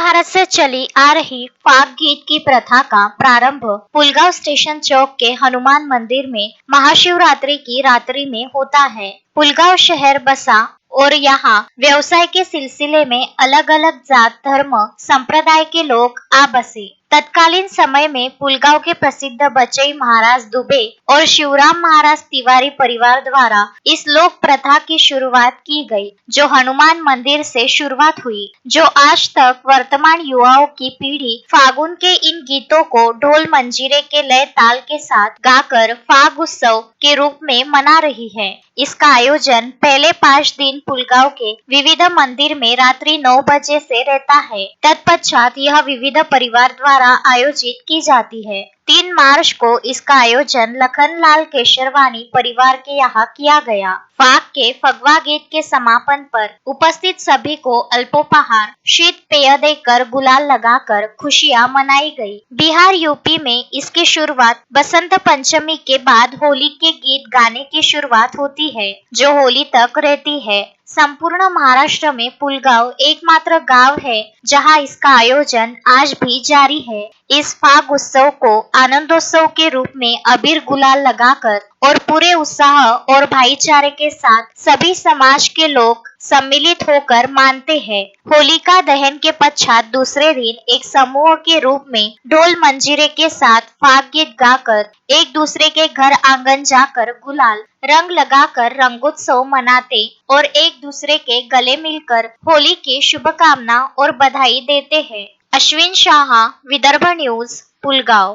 भारत से चली आ रही फाग गीत की प्रथा का प्रारंभ पुलगांव स्टेशन चौक के हनुमान मंदिर में महाशिवरात्रि की रात्रि में होता है। पुलगांव शहर बसा और यहाँ व्यवसाय के सिलसिले में अलग अलग जात धर्म संप्रदाय के लोग आ बसे। तत्कालीन समय में पुलगांव के प्रसिद्ध बचई महाराज दुबे और शिवराम महाराज तिवारी परिवार द्वारा इस लोक प्रथा की शुरुआत की गई, जो हनुमान मंदिर से शुरुआत हुई, जो आज तक वर्तमान युवाओं की पीढ़ी फागुन के इन गीतों को ढोल मंजीरे के लय ताल के साथ गाकर फाग उत्सव के रूप में मना रही है। इसका आयोजन पहले 5 दिन पुलगांव के विविध मंदिर में रात्रि 9 बजे से रहता है। तत्पश्चात यह विविध परिवार द्वारा आयोजित की जाती है। 3 मार्च को इसका आयोजन लखनलाल केशरवानी परिवार के यहाँ किया गया। फाग के फगवा गीत के समापन पर उपस्थित सभी को अल्पोपहार शीत पेय देकर गुलाल लगाकर खुशियां मनाई गई। बिहार यूपी में इसकी शुरुआत बसंत पंचमी के बाद होली के गीत गाने की शुरुआत होती है, जो होली तक रहती है। संपूर्ण महाराष्ट्र में पुलगांव एकमात्र गांव है जहां इसका आयोजन आज भी जारी है। इस फाग उत्सव को आनंदोत्सव के रूप में अबीर गुलाल लगाकर और पूरे उत्साह और भाईचारे के साथ सभी समाज के लोग सम्मिलित होकर मानते हैं। होलिका दहन के पश्चात दूसरे दिन एक समूह के रूप में ढोल मंजीरे के साथ फाग गीत गाकर एक दूसरे के घर आंगन जाकर गुलाल रंग लगाकर रंगोत्सव मनाते और एक दूसरे के गले मिलकर होली की शुभकामना और बधाई देते हैं। अश्विन शाह, विदर्भ न्यूज, पुलगांव।